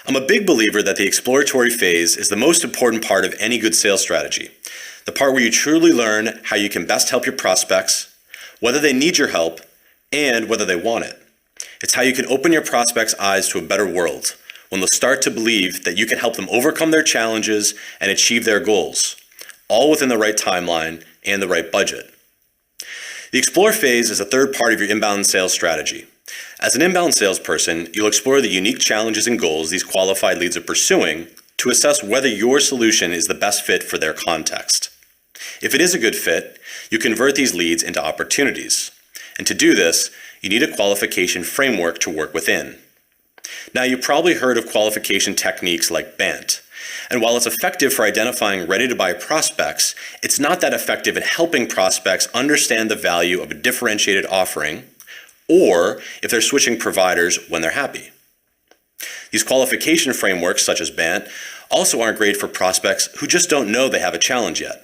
I'm a big believer that the exploratory phase is the most important part of any good sales strategy. The part where you truly learn how you can best help your prospects, whether they need your help, and whether they want it. It's how you can open your prospects' eyes to a better world, when they'll start to believe that you can help them overcome their challenges and achieve their goals, all within the right timeline and the right budget. The explore phase is a third part of your inbound sales strategy. As an inbound salesperson, you'll explore the unique challenges and goals these qualified leads are pursuing to assess whether your solution is the best fit for their context. If it is a good fit, you convert these leads into opportunities. And to do this, you need a qualification framework to work within. Now, you've probably heard of qualification techniques like BANT. And while it's effective for identifying ready-to-buy prospects, it's not that effective in helping prospects understand the value of a differentiated offering, or if they're switching providers when they're happy. These qualification frameworks, such as BANT, also aren't great for prospects who just don't know they have a challenge yet.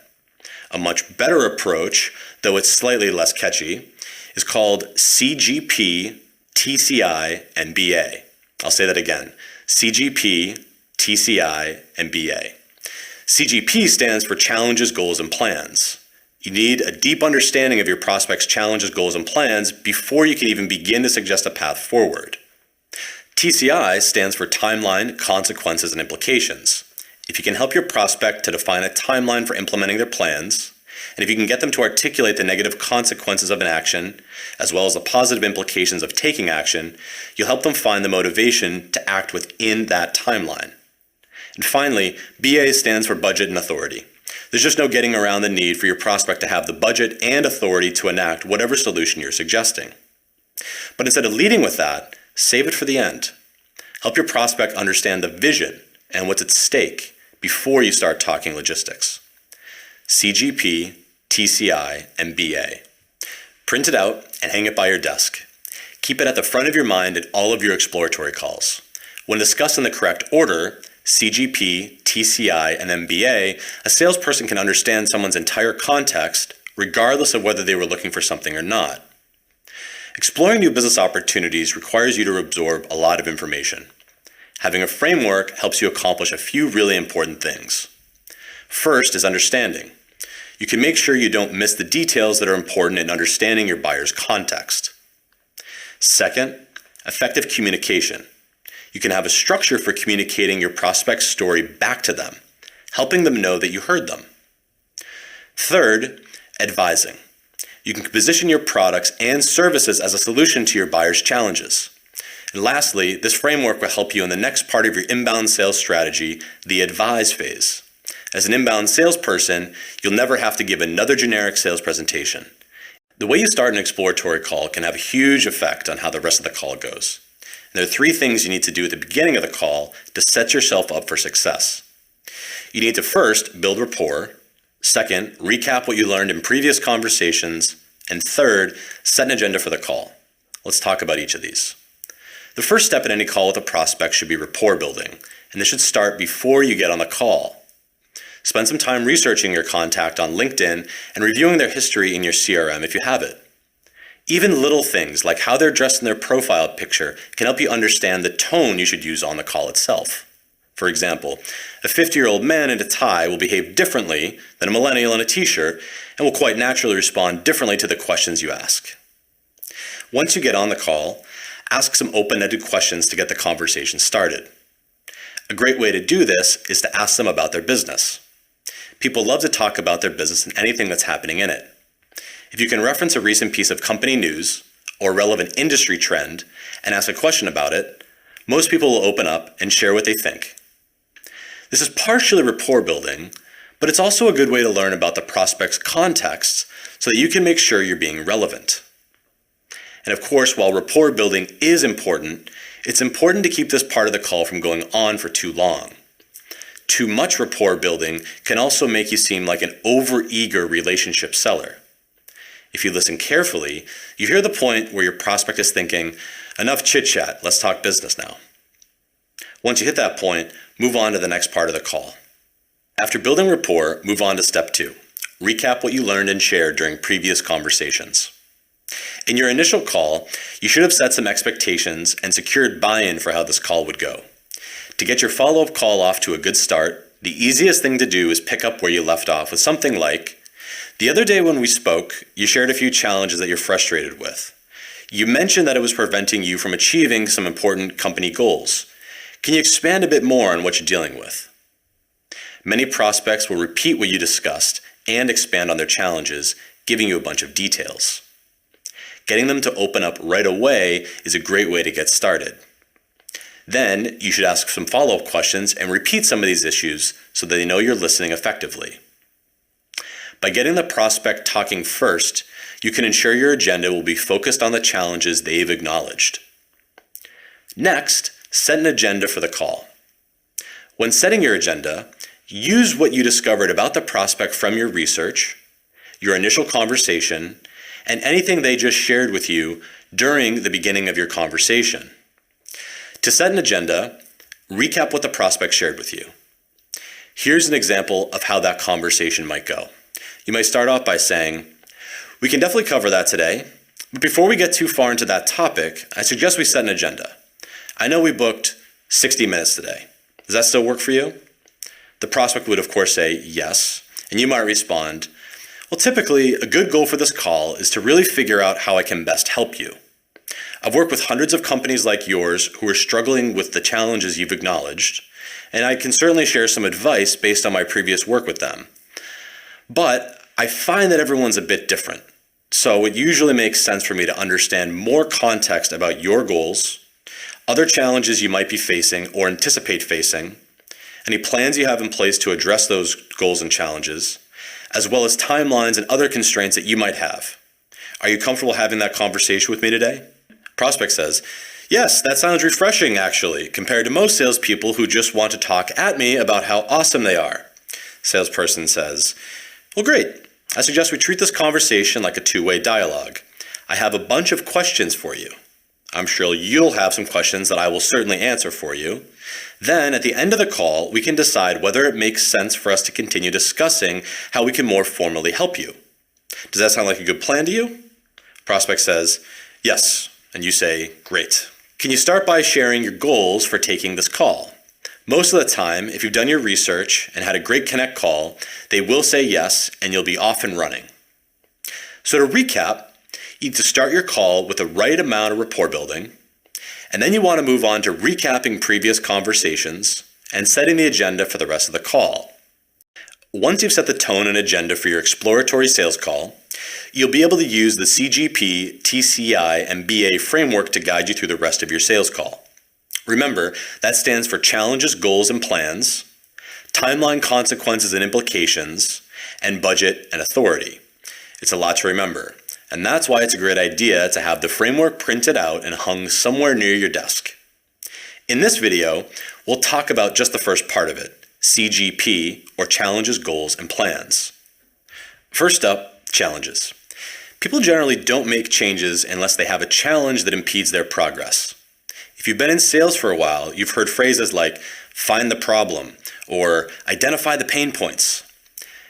A much better approach, though it's slightly less catchy, is called CGP, TCI, and BA. I'll say that again. CGP, TCI, and BA. CGP stands for Challenges, Goals, and Plans. You need a deep understanding of your prospect's challenges, goals, and plans before you can even begin to suggest a path forward. TCI stands for Timeline, Consequences, and Implications. If you can help your prospect to define a timeline for implementing their plans, and if you can get them to articulate the negative consequences of an action, as well as the positive implications of taking action, you'll help them find the motivation to act within that timeline. And finally, BA stands for Budget and Authority. There's just no getting around the need for your prospect to have the budget and authority to enact whatever solution you're suggesting. But instead of leading with that, save it for the end. Help your prospect understand the vision and what's at stake before you start talking logistics. CGP, TCI, and BA. Print it out and hang it by your desk. Keep it at the front of your mind in all of your exploratory calls. When discussed in the correct order, CGP, TCI, and MBA, a salesperson can understand someone's entire context, regardless of whether they were looking for something or not. Exploring new business opportunities requires you to absorb a lot of information. Having a framework helps you accomplish a few really important things. First is understanding. You can make sure you don't miss the details that are important in understanding your buyer's context. Second, effective communication. You can have a structure for communicating your prospect's story back to them, helping them know that you heard them. Third, advising. You can position your products and services as a solution to your buyer's challenges. And lastly, this framework will help you in the next part of your inbound sales strategy, the advise phase. As an inbound salesperson, you'll never have to give another generic sales presentation. The way you start an exploratory call can have a huge effect on how the rest of the call goes. And there are three things you need to do at the beginning of the call to set yourself up for success. You need to first build rapport. Second, recap what you learned in previous conversations. And third, set an agenda for the call. Let's talk about each of these. The first step in any call with a prospect should be rapport building, and this should start before you get on the call. Spend some time researching your contact on LinkedIn and reviewing their history in your CRM if you have it. Even little things like how they're dressed in their profile picture can help you understand the tone you should use on the call itself. For example, a 50-year-old man in a tie will behave differently than a millennial in a t-shirt and will quite naturally respond differently to the questions you ask. Once you get on the call, ask some open-ended questions to get the conversation started. A great way to do this is to ask them about their business. People love to talk about their business and anything that's happening in it. If you can reference a recent piece of company news or relevant industry trend and ask a question about it, most people will open up and share what they think. This is partially rapport building, but it's also a good way to learn about the prospect's context so that you can make sure you're being relevant. And of course, while rapport building is important, it's important to keep this part of the call from going on for too long. Too much rapport building can also make you seem like an overeager relationship seller. If you listen carefully, you hear the point where your prospect is thinking, enough chit-chat, let's talk business now. Once you hit that point, move on to the next part of the call. After building rapport, move on to step 2. Recap what you learned and shared during previous conversations. In your initial call, you should have set some expectations and secured buy-in for how this call would go. To get your follow-up call off to a good start, the easiest thing to do is pick up where you left off with something like, "The other day when we spoke, you shared a few challenges that you're frustrated with. You mentioned that it was preventing you from achieving some important company goals. Can you expand a bit more on what you're dealing with?" Many prospects will repeat what you discussed and expand on their challenges, giving you a bunch of details. Getting them to open up right away is a great way to get started. Then you should ask some follow-up questions and repeat some of these issues so that they know you're listening effectively. By getting the prospect talking first, you can ensure your agenda will be focused on the challenges they've acknowledged. Next, set an agenda for the call. When setting your agenda, use what you discovered about the prospect from your research, your initial conversation, and anything they just shared with you during the beginning of your conversation. To set an agenda, recap what the prospect shared with you. Here's an example of how that conversation might go. You might start off by saying, "We can definitely cover that today, but before we get too far into that topic, I suggest we set an agenda. I know we booked 60 minutes today. Does that still work for you?" The prospect would of course say yes, and you might respond, "Well, typically a good goal for this call is to really figure out how I can best help you. I've worked with hundreds of companies like yours who are struggling with the challenges you've acknowledged, and I can certainly share some advice based on my previous work with them. But I find that everyone's a bit different, so it usually makes sense for me to understand more context about your goals, other challenges you might be facing or anticipate facing, any plans you have in place to address those goals and challenges, as well as timelines and other constraints that you might have. Are you comfortable having that conversation with me today?" Prospect says, "Yes, that sounds refreshing actually, compared to most salespeople who just want to talk at me about how awesome they are." Salesperson says, "Well, great. I suggest we treat this conversation like a two-way dialogue. I have a bunch of questions for you. I'm sure you'll have some questions that I will certainly answer for you. Then, at the end of the call, we can decide whether it makes sense for us to continue discussing how we can more formally help you. Does that sound like a good plan to you?" Prospect says, "Yes." And you say, "Great. Can you start by sharing your goals for taking this call?" Most of the time, if you've done your research and had a great connect call, they will say yes, and you'll be off and running. So to recap, you need to start your call with the right amount of rapport building, and then you want to move on to recapping previous conversations and setting the agenda for the rest of the call. Once you've set the tone and agenda for your exploratory sales call, you'll be able to use the CGP, TCI, and BA framework to guide you through the rest of your sales call. Remember, that stands for challenges, goals, and plans, timeline, consequences, and implications, and budget and authority. It's a lot to remember, and that's why it's a great idea to have the framework printed out and hung somewhere near your desk. In this video, we'll talk about just the first part of it, CGP, or challenges, goals, and plans. First up, challenges. People generally don't make changes unless they have a challenge that impedes their progress. If you've been in sales for a while, you've heard phrases like "find the problem" or "identify the pain points."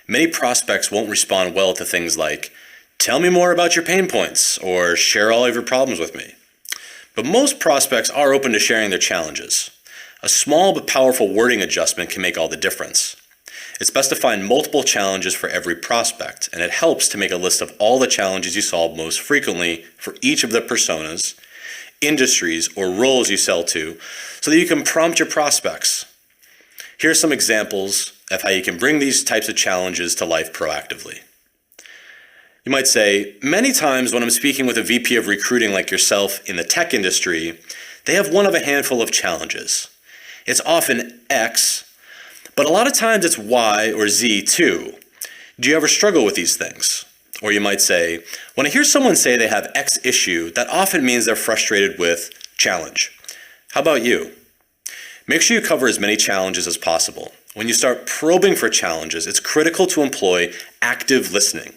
Many prospects won't respond well to things like "tell me more about your pain points" or "share all of your problems with me." But most prospects are open to sharing their challenges. A small but powerful wording adjustment can make all the difference. It's best to find multiple challenges for every prospect, and it helps to make a list of all the challenges you solve most frequently for each of the personas, industries, or roles you sell to, so that you can prompt your prospects. Here are some examples of how you can bring these types of challenges to life proactively. You might say, "Many times when I'm speaking with a VP of recruiting like yourself in the tech industry, they have one of a handful of challenges. It's often X, but a lot of times it's Y or Z too. Do you ever struggle with these things?" Or you might say, "When I hear someone say they have X issue, that often means they're frustrated with challenge. How about you?" Make sure you cover as many challenges as possible. When you start probing for challenges, it's critical to employ active listening.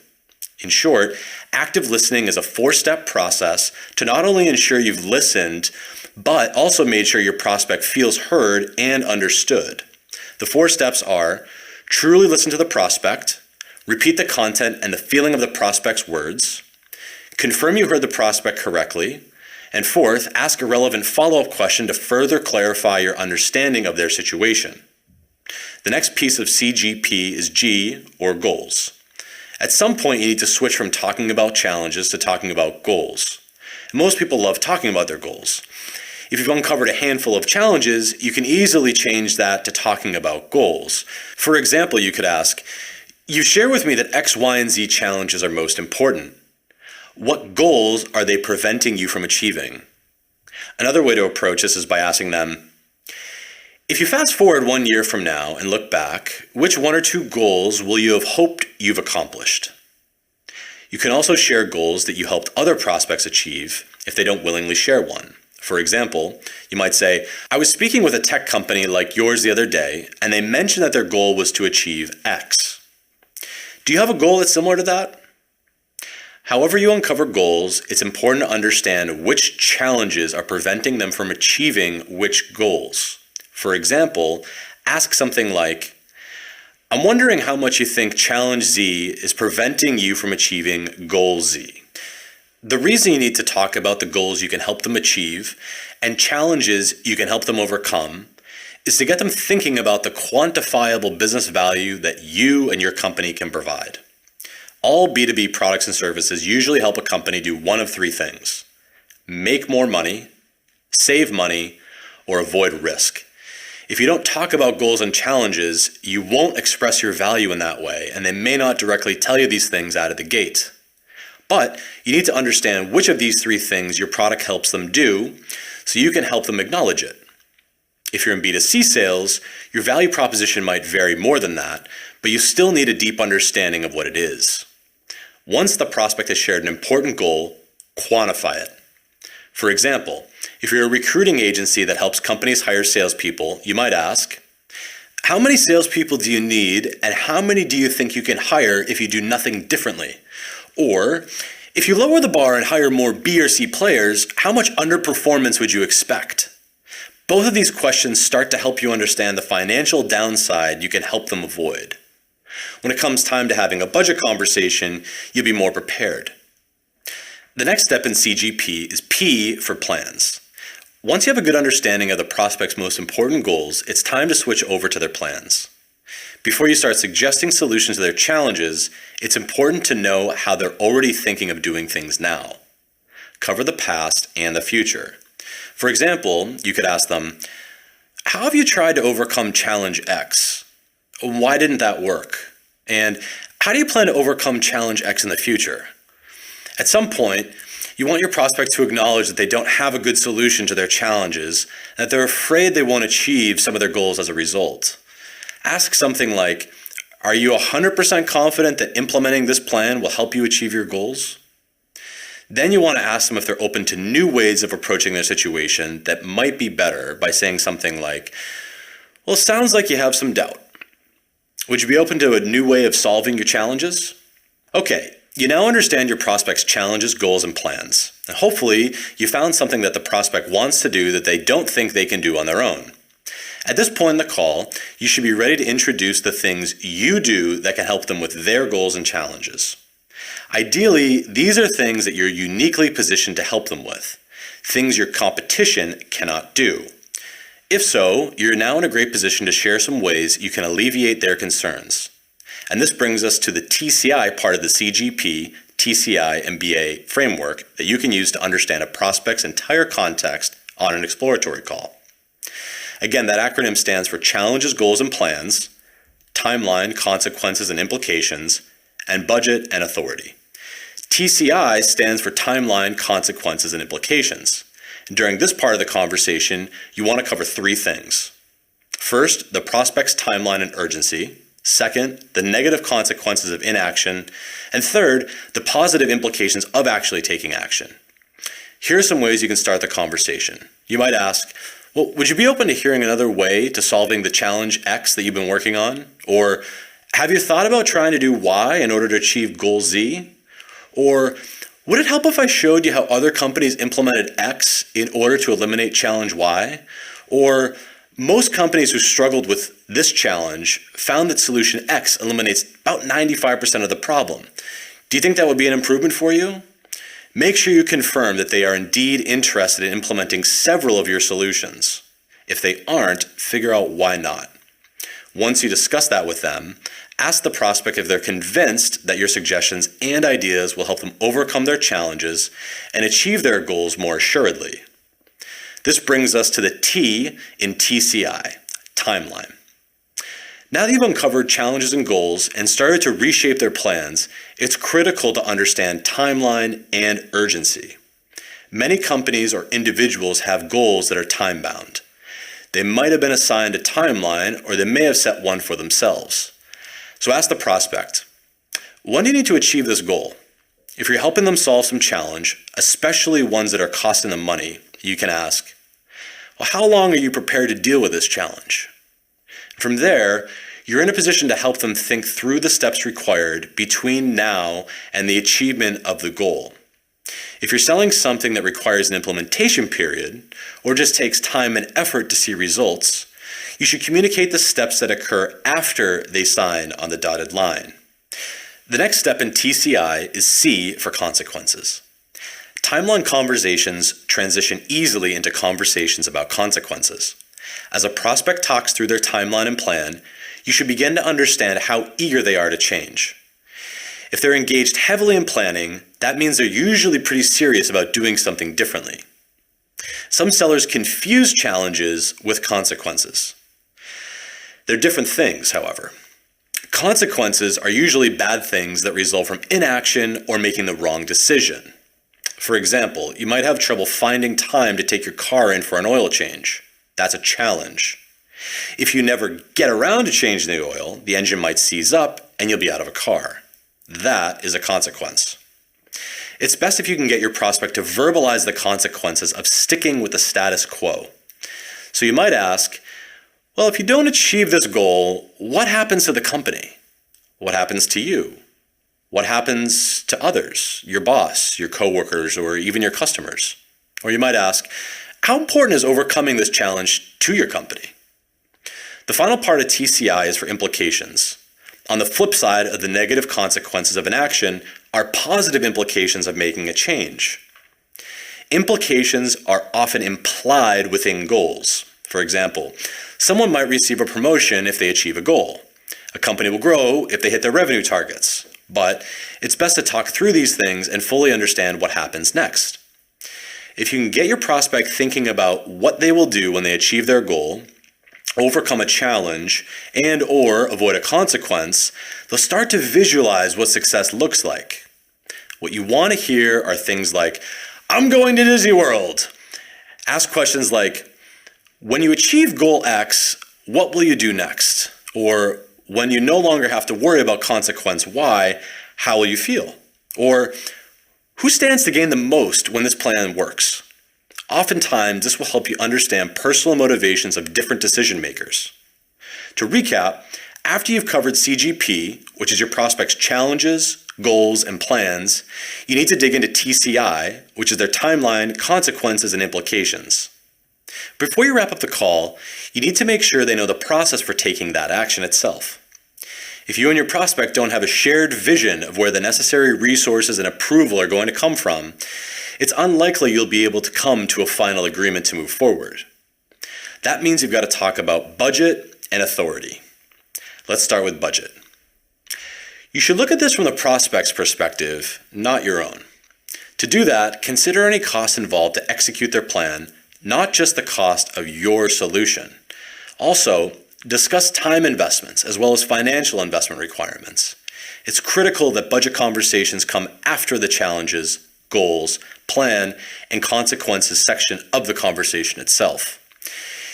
In short, active listening is a 4-step process to not only ensure you've listened, but also made sure your prospect feels heard and understood. The 4 steps are: truly listen to the prospect, repeat the content and the feeling of the prospect's words, confirm you heard the prospect correctly, And fourth, ask a relevant follow-up question to further clarify your understanding of their situation. The next piece of CGP is G, or goals. At some point, you need to switch from talking about challenges to talking about goals. Most people love talking about their goals. If you've uncovered a handful of challenges, you can easily change that to talking about goals. For example, you could ask, you share with me that X, Y, and Z challenges are most important. What goals are they preventing you from achieving? Another way to approach this is by asking them, if you fast forward 1 year from now and look back, which one or two goals will you have hoped you've accomplished? You can also share goals that you helped other prospects achieve if they don't willingly share one. For example, you might say, I was speaking with a tech company like yours the other day, and they mentioned that their goal was to achieve X. Do you have a goal that's similar to that? However you uncover goals, it's important to understand which challenges are preventing them from achieving which goals. For example, ask something like, I'm wondering how much you think challenge Z is preventing you from achieving goal Z. The reason you need to talk about the goals you can help them achieve and challenges you can help them overcome is to get them thinking about the quantifiable business value that you and your company can provide. All B2B products and services usually help a company do one of three things: make more money, save money, or avoid risk. If you don't talk about goals and challenges, you won't express your value in that way, and they may not directly tell you these things out of the gate. But you need to understand which of these three things your product helps them do so you can help them acknowledge it. If you're in B2C sales, your value proposition might vary more than that, but you still need a deep understanding of what it is. Once the prospect has shared an important goal, quantify it. For example, if you're a recruiting agency that helps companies hire salespeople, you might ask, how many salespeople do you need and how many do you think you can hire if you do nothing differently? Or, if you lower the bar and hire more B or C players, how much underperformance would you expect? Both of these questions start to help you understand the financial downside you can help them avoid. When it comes time to having a budget conversation, you'll be more prepared. The next step in CGP is P for plans. Once you have a good understanding of the prospect's most important goals, it's time to switch over to their plans. Before you start suggesting solutions to their challenges, it's important to know how they're already thinking of doing things now. Cover the past and the future. For example, you could ask them, how have you tried to overcome challenge X? Why didn't that work? And how do you plan to overcome challenge X in the future? At some point, you want your prospect to acknowledge that they don't have a good solution to their challenges, and that they're afraid they won't achieve some of their goals as a result. Ask something like, are you 100% confident that implementing this plan will help you achieve your goals? Then you want to ask them if they're open to new ways of approaching their situation that might be better by saying something like, well, it sounds like you have some doubt. Would you be open to a new way of solving your challenges? Okay, you now understand your prospect's challenges, goals, and plans. And hopefully, you found something that the prospect wants to do that they don't think they can do on their own. At this point in the call, you should be ready to introduce the things you do that can help them with their goals and challenges. Ideally, these are things that you're uniquely positioned to help them with, things your competition cannot do. If so, you're now in a great position to share some ways you can alleviate their concerns. And this brings us to the TCI part of the CGP, TCI, and BA framework that you can use to understand a prospect's entire context on an exploratory call. Again, that acronym stands for Challenges, Goals, and Plans, Timeline, Consequences, and Implications, and Budget and Authority. TCI stands for Timeline, Consequences, and Implications. And during this part of the conversation, you want to cover three things. First, the prospect's timeline and urgency. Second, the negative consequences of inaction. And third, the positive implications of actually taking action. Here are some ways you can start the conversation. You might ask, well, would you be open to hearing another way to solving the challenge X that you've been working on? Or have you thought about trying to do Y in order to achieve goal Z? Or would it help if I showed you how other companies implemented X in order to eliminate challenge Y? Or most companies who struggled with this challenge found that solution X eliminates about 95% of the problem. Do you think that would be an improvement for you? Make sure you confirm that they are indeed interested in implementing several of your solutions. If they aren't, figure out why not. Once you discuss that with them, ask the prospect if they're convinced that your suggestions and ideas will help them overcome their challenges and achieve their goals more assuredly. This brings us to the T in TCI, timeline. Now that you've uncovered challenges and goals and started to reshape their plans, it's critical to understand timeline and urgency. Many companies or individuals have goals that are time-bound. They might have been assigned a timeline, or they may have set one for themselves. So ask the prospect, when do you need to achieve this goal? If you're helping them solve some challenge, especially ones that are costing them money, you can ask, well, how long are you prepared to deal with this challenge? From there, you're in a position to help them think through the steps required between now and the achievement of the goal. If you're selling something that requires an implementation period, or just takes time and effort to see results, you should communicate the steps that occur after they sign on the dotted line. The next step in TCI is C for consequences. Timeline conversations transition easily into conversations about consequences. As a prospect talks through their timeline and plan, you should begin to understand how eager they are to change. If they're engaged heavily in planning, that means they're usually pretty serious about doing something differently. Some sellers confuse challenges with consequences. They're different things, however. Consequences are usually bad things that result from inaction or making the wrong decision. For example, you might have trouble finding time to take your car in for an oil change. That's a challenge. If you never get around to changing the oil, the engine might seize up and you'll be out of a car. That is a consequence. It's best if you can get your prospect to verbalize the consequences of sticking with the status quo. So you might ask, well, if you don't achieve this goal, what happens to the company? What happens to you? What happens to others, your boss, your coworkers, or even your customers? Or you might ask, how important is overcoming this challenge to your company? The final part of TCI is for implications. On the flip side of the negative consequences of an action are positive implications of making a change. Implications are often implied within goals. For example, someone might receive a promotion if they achieve a goal. A company will grow if they hit their revenue targets. But it's best to talk through these things and fully understand what happens next. If you can get your prospect thinking about what they will do when they achieve their goal, overcome a challenge, and or avoid a consequence, they'll start to visualize what success looks like. What you want to hear are things like, I'm going to Disney World. Ask questions like, when you achieve goal X, what will you do next? Or when you no longer have to worry about consequence Y, how will you feel? Or who stands to gain the most when this plan works? Oftentimes, this will help you understand personal motivations of different decision makers. To recap, after you've covered CGP, which is your prospect's challenges, goals, and plans, you need to dig into TCI, which is their timeline, consequences, and implications. Before you wrap up the call, you need to make sure they know the process for taking that action itself. If you and your prospect don't have a shared vision of where the necessary resources and approval are going to come from, it's unlikely you'll be able to come to a final agreement to move forward. That means you've got to talk about budget and authority. Let's start with budget. You should look at this from the prospect's perspective, not your own. To do that, consider any costs involved to execute their plan, not just the cost of your solution. Also, discuss time investments as well as financial investment requirements. It's critical that budget conversations come after the challenges, goals, plan, and consequences section of the conversation itself.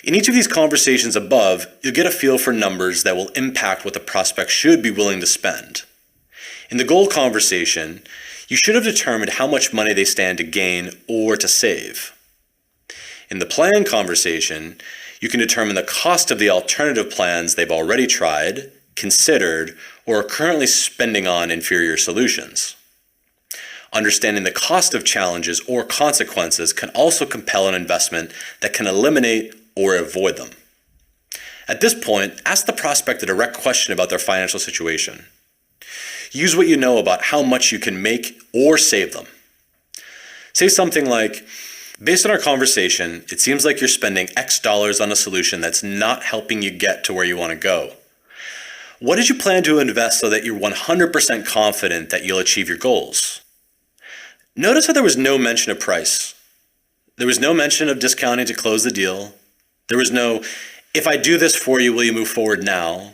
In each of these conversations above, you'll get a feel for numbers that will impact what the prospect should be willing to spend. In the goal conversation, you should have determined how much money they stand to gain or to save. In the plan conversation, you can determine the cost of the alternative plans they've already tried, considered, or are currently spending on inferior solutions. Understanding the cost of challenges or consequences can also compel an investment that can eliminate or avoid them. At this point, ask the prospect a direct question about their financial situation. Use what you know about how much you can make or save them. Say something like, based on our conversation, it seems like you're spending X dollars on a solution that's not helping you get to where you want to go. What did you plan to invest so that you're 100% confident that you'll achieve your goals? Notice how there was no mention of price. There was no mention of discounting to close the deal. There was no, if I do this for you, will you move forward now?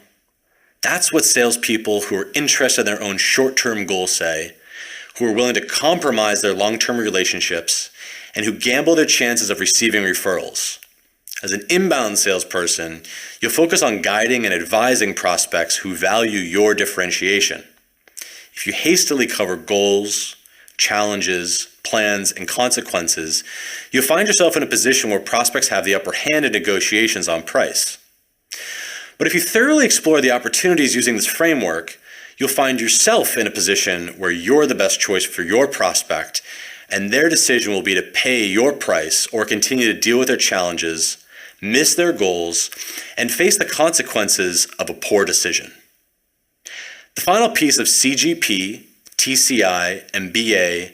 That's what salespeople who are interested in their own short-term goals say, who are willing to compromise their long-term relationships, and who gamble their chances of receiving referrals. As an inbound salesperson, you'll focus on guiding and advising prospects who value your differentiation. If you hastily cover goals, challenges, plans, and consequences, you'll find yourself in a position where prospects have the upper hand in negotiations on price. But if you thoroughly explore the opportunities using this framework, you'll find yourself in a position where you're the best choice for your prospect, and their decision will be to pay your price or continue to deal with their challenges, miss their goals, and face the consequences of a poor decision. The final piece of CGP, TCI, and BA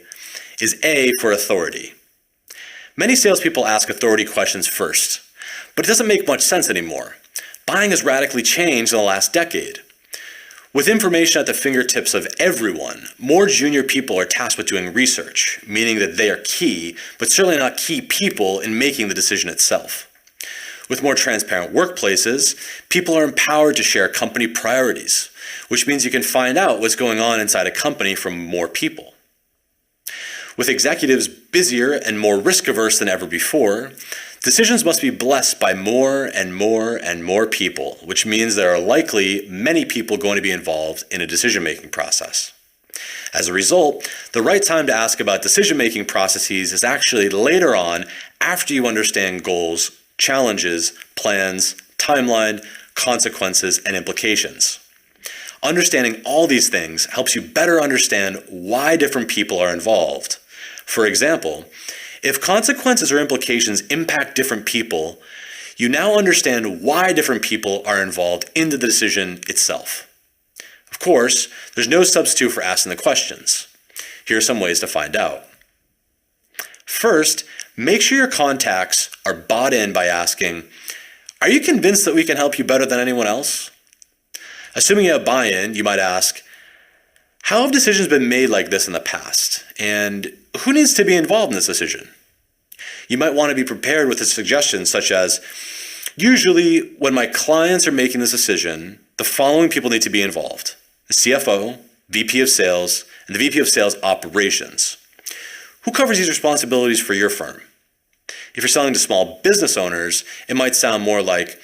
is A for authority. Many salespeople ask authority questions first, but it doesn't make much sense anymore. Buying has radically changed in the last decade. With information at the fingertips of everyone, more junior people are tasked with doing research, meaning that they are key, but certainly not key people in making the decision itself. With more transparent workplaces, people are empowered to share company priorities, which means you can find out what's going on inside a company from more people. With executives busier and more risk-averse than ever before, decisions must be blessed by more and more and more people, which means there are likely many people going to be involved in a decision-making process. As a result, the right time to ask about decision-making processes is actually later on, after you understand goals, challenges, plans, timeline, consequences, and implications. Understanding all these things helps you better understand why different people are involved. For example, if consequences or implications impact different people, you now understand why different people are involved in the decision itself. Of course, there's no substitute for asking the questions. Here are some ways to find out. First, make sure your contacts are bought in by asking, are you convinced that we can help you better than anyone else? Assuming you have buy-in, you might ask, how have decisions been made like this in the past? And who needs to be involved in this decision? You might want to be prepared with a suggestion such as, usually when my clients are making this decision, the following people need to be involved: the CFO, VP of Sales, and the VP of Sales Operations. Who covers these responsibilities for your firm? If you're selling to small business owners, it might sound more like,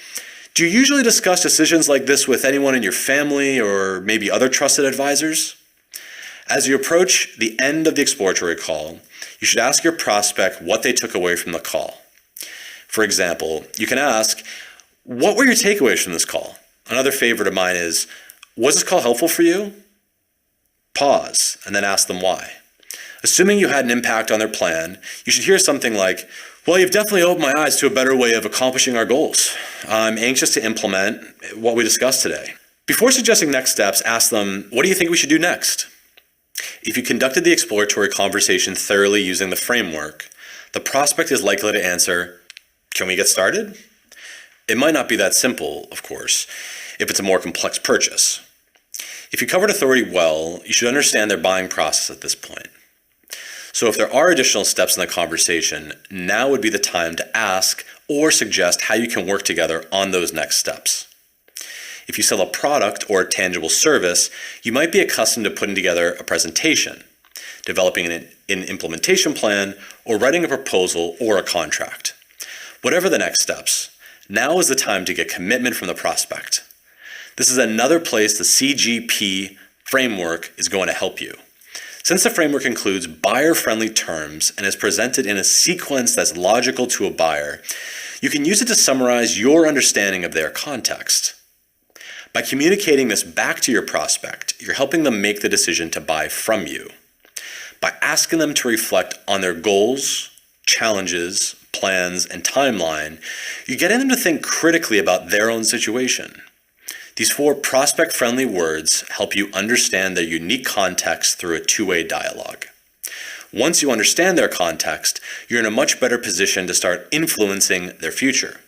do you usually discuss decisions like this with anyone in your family or maybe other trusted advisors? As you approach the end of the exploratory call, you should ask your prospect what they took away from the call. For example, you can ask, what were your takeaways from this call? Another favorite of mine is, was this call helpful for you? Pause, and then ask them why. Assuming you had an impact on their plan, you should hear something like, well, you've definitely opened my eyes to a better way of accomplishing our goals. I'm anxious to implement what we discussed today. Before suggesting next steps, ask them, what do you think we should do next? If you conducted the exploratory conversation thoroughly using the framework, the prospect is likely to answer, can we get started? It might not be that simple, of course, if it's a more complex purchase. If you covered authority well, you should understand their buying process at this point. So if there are additional steps in the conversation, now would be the time to ask or suggest how you can work together on those next steps. If you sell a product or a tangible service, you might be accustomed to putting together a presentation, developing an implementation plan, or writing a proposal or a contract. Whatever the next steps, now is the time to get commitment from the prospect. This is another place the CGP framework is going to help you. Since the framework includes buyer-friendly terms and is presented in a sequence that's logical to a buyer, you can use it to summarize your understanding of their context. By communicating this back to your prospect, you're helping them make the decision to buy from you. By asking them to reflect on their goals, challenges, plans, and timeline, you're getting them to think critically about their own situation. These 4 prospect-friendly words help you understand their unique context through a two-way dialogue. Once you understand their context, you're in a much better position to start influencing their future.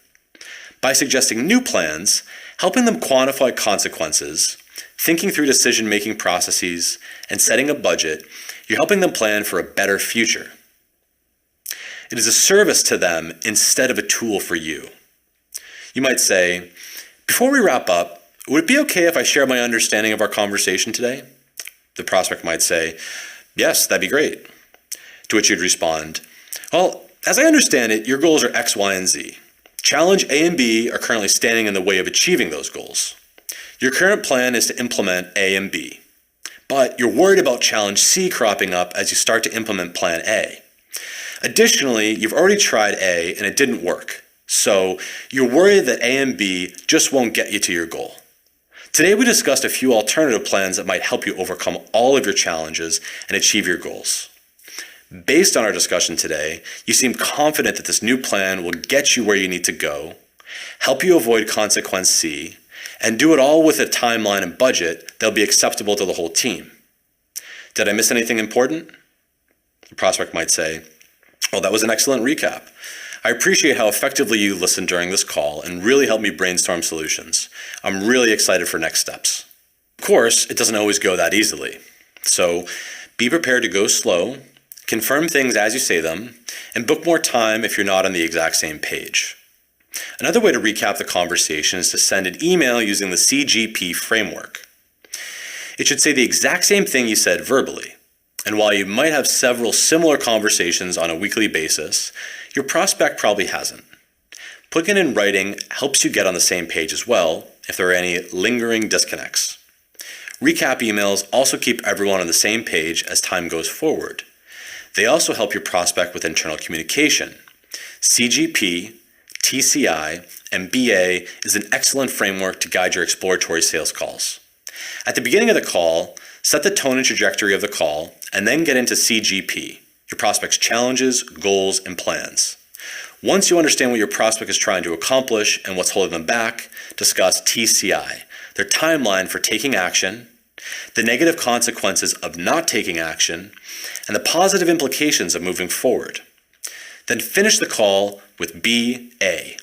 By suggesting new plans, helping them quantify consequences, thinking through decision-making processes, and setting a budget, you're helping them plan for a better future. It is a service to them instead of a tool for you. You might say, before we wrap up, would it be okay if I share my understanding of our conversation today? The prospect might say, yes, that'd be great. To which you'd respond, well, as I understand it, your goals are X, Y, and Z. Challenge A and B are currently standing in the way of achieving those goals. Your current plan is to implement A and B, but you're worried about challenge C cropping up as you start to implement plan A. Additionally, you've already tried A and it didn't work, so you're worried that A and B just won't get you to your goal. Today we discussed a few alternative plans that might help you overcome all of your challenges and achieve your goals. Based on our discussion today, you seem confident that this new plan will get you where you need to go, help you avoid consequence C, and do it all with a timeline and budget that'll be acceptable to the whole team. Did I miss anything important? The prospect might say, well, that was an excellent recap. I appreciate how effectively you listened during this call and really helped me brainstorm solutions. I'm really excited for next steps. Of course, it doesn't always go that easily. So be prepared to go slow, confirm things as you say them, and book more time if you're not on the exact same page. Another way to recap the conversation is to send an email using the CGP framework. It should say the exact same thing you said verbally. And while you might have several similar conversations on a weekly basis, your prospect probably hasn't. Putting it in writing helps you get on the same page as well if there are any lingering disconnects. Recap emails also keep everyone on the same page as time goes forward. They also help your prospect with internal communication. CGP, TCI, and BA is an excellent framework to guide your exploratory sales calls. At the beginning of the call, set the tone and trajectory of the call, and then get into CGP, your prospect's challenges, goals, and plans. Once you understand what your prospect is trying to accomplish and what's holding them back, discuss TCI, their timeline for taking action, the negative consequences of not taking action, and the positive implications of moving forward. Then finish the call with BA,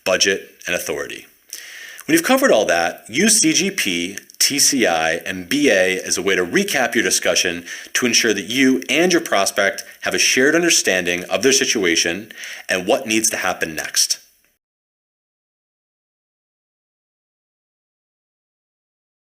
budget and authority. When you've covered all that, use CGP, TCI, and BA as a way to recap your discussion to ensure that you and your prospect have a shared understanding of their situation and what needs to happen next.